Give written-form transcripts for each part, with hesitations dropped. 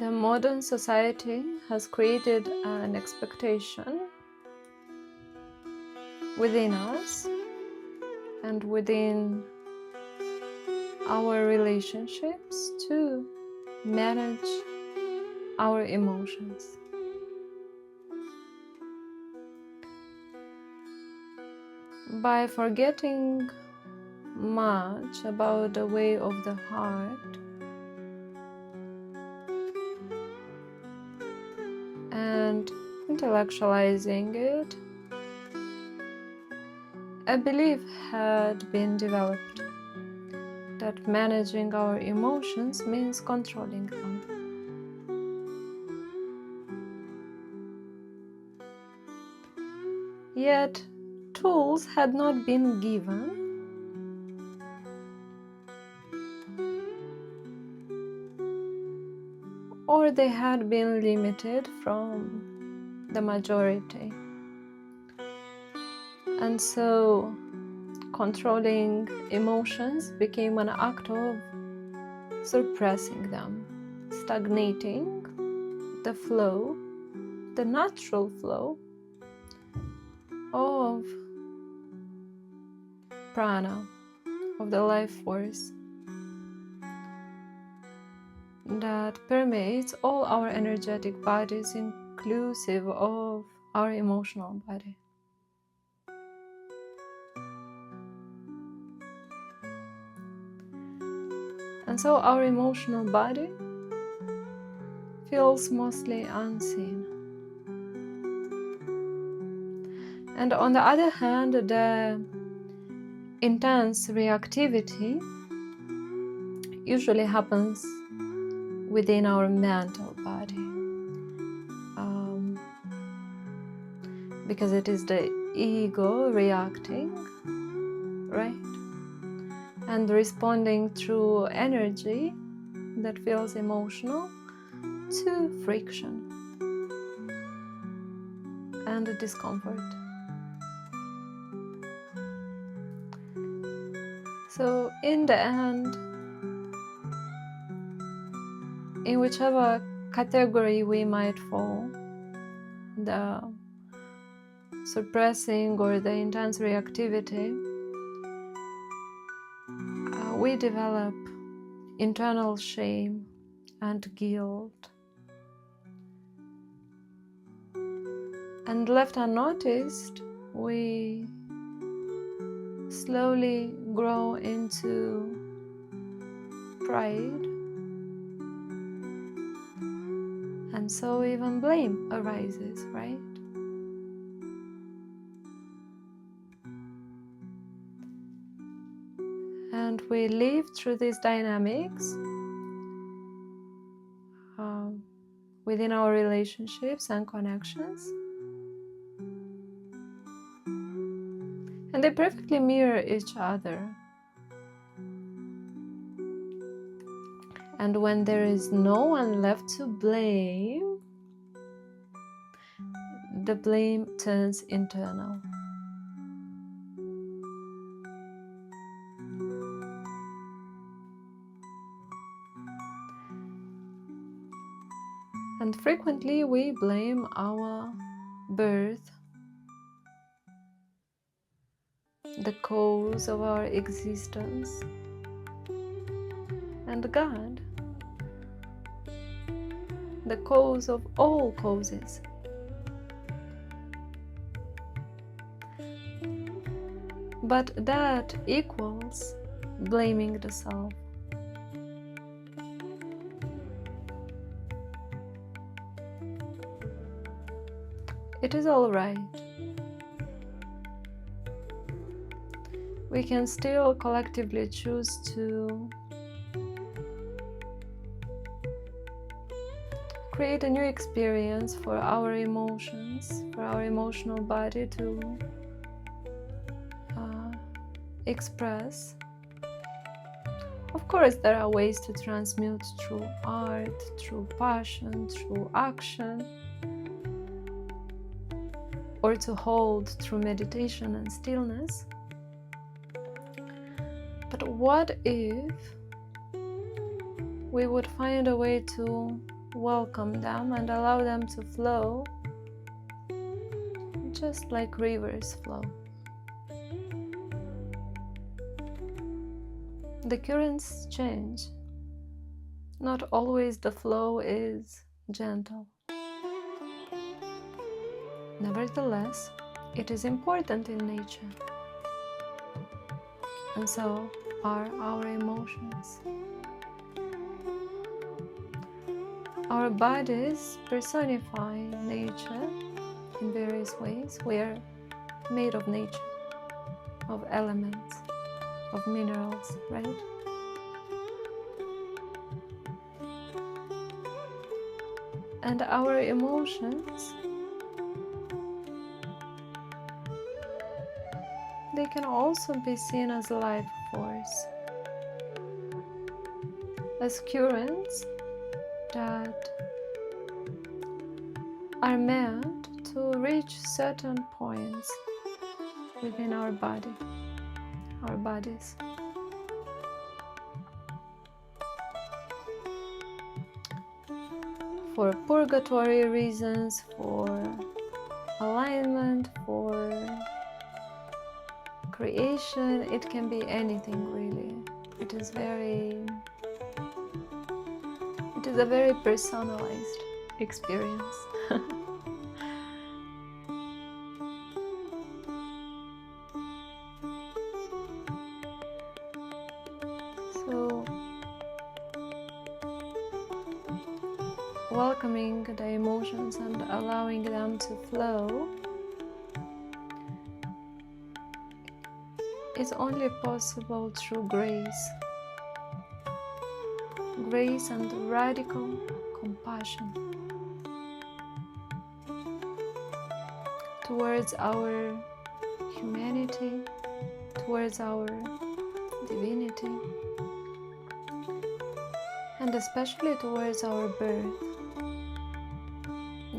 The modern society has created an expectation within us and within our relationships to manage our emotions. By forgetting much about the way of the heart and intellectualizing it, a belief had been developed that managing our emotions means controlling them. Yet, tools had not been given or they had been limited from the majority. And so, controlling emotions became an act of suppressing them, stagnating the flow, the natural flow of prana, of the life force that permeates all our energetic bodies, inclusive of our emotional body. And so our emotional body feels mostly unseen. And on the other hand, the intense reactivity usually happens within our mental body, because it is the ego reacting, right? And responding through energy that feels emotional to friction and discomfort. So in the end, in whichever category we might fall, the suppressing or the intense reactivity, we develop internal shame and guilt. And left unnoticed, we slowly grow into pride, and so even blame arises, right? And we live through these dynamics within our relationships and connections, and they perfectly mirror each other. And when there is no one left to blame, the blame turns internal. And frequently we blame our birth, the cause of our existence, and God, the cause of all causes. But that equals blaming the self. It is all right. We can still collectively choose to create a new experience for our emotions, for our emotional body to express. Of course, there are ways to transmute through art, through passion, through action, or to hold through meditation and stillness. But what if we would find a way to welcome them and allow them to flow just like rivers flow. The currents change. Not always the flow is gentle. Nevertheless, it is important in nature, and so are our emotions. Our bodies personify nature in various ways. We are made of nature, of elements, of minerals, right? And our emotions, they can also be seen as life force, as currents that are meant to reach certain points within our bodies. For purgatory reasons, for alignment, for creation, it can be anything really. It is a very personalized experience. So, welcoming the emotions and allowing them to flow is only possible through grace. Grace and radical compassion towards our humanity, towards our divinity, and especially towards our birth,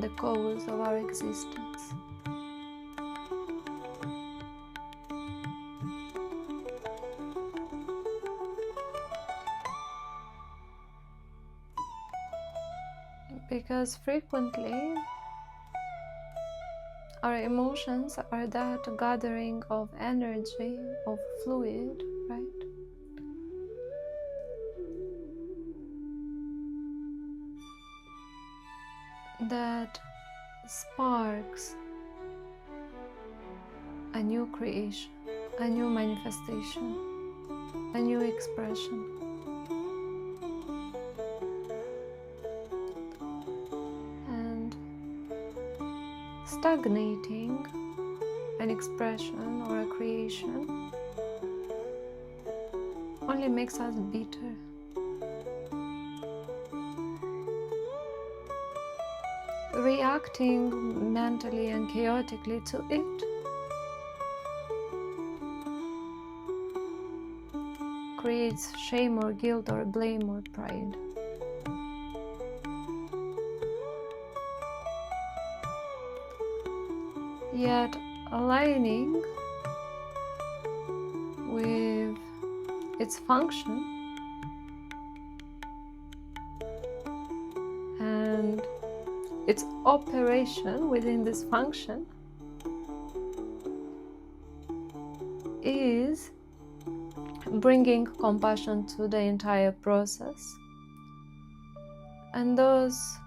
the cause of our existence. Because frequently our emotions are that gathering of energy, of fluid, right? That sparks a new creation, a new manifestation, a new expression. And stagnating an expression or a creation only makes us bitter. Reacting mentally and chaotically to it creates shame or guilt or blame or pride. Yet aligning with its function and its operation within this function is bringing compassion to the entire process. And those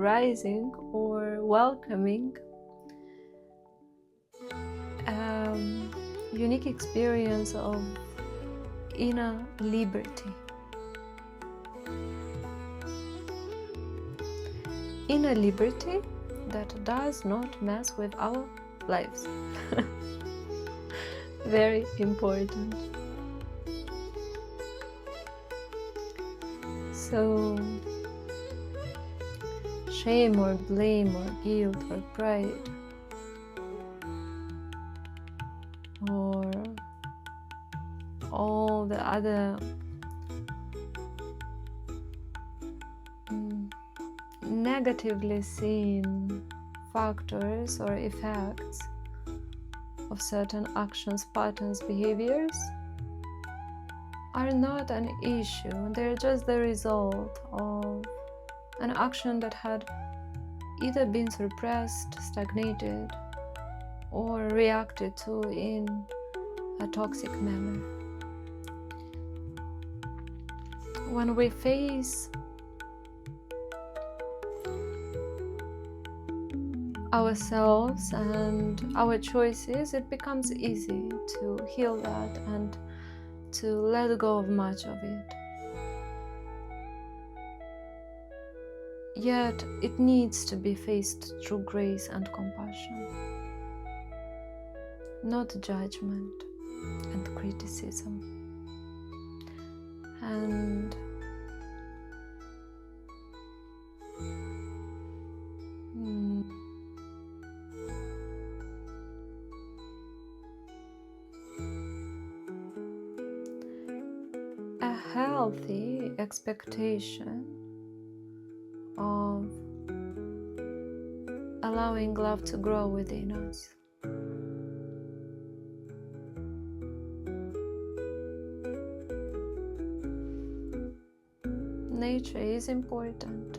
rising or welcoming unique experience of inner liberty. Inner liberty that does not mess with our lives. Very important. So, shame or blame or guilt or pride or all the other negatively seen factors or effects of certain actions, patterns, behaviors are not an issue. They're just the result of an action that had either been suppressed, stagnated, or reacted to in a toxic manner. When we face ourselves and our choices, it becomes easy to heal that and to let go of much of it. Yet it needs to be faced through grace and compassion, not judgment and criticism. And a healthy expectation of allowing love to grow within us. Nature is important,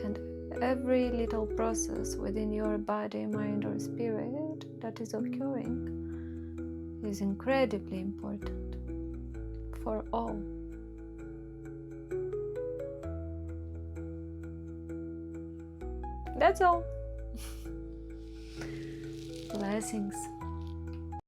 and every little process within your body, mind, or spirit that is occurring is incredibly important for all. That's all. Blessings.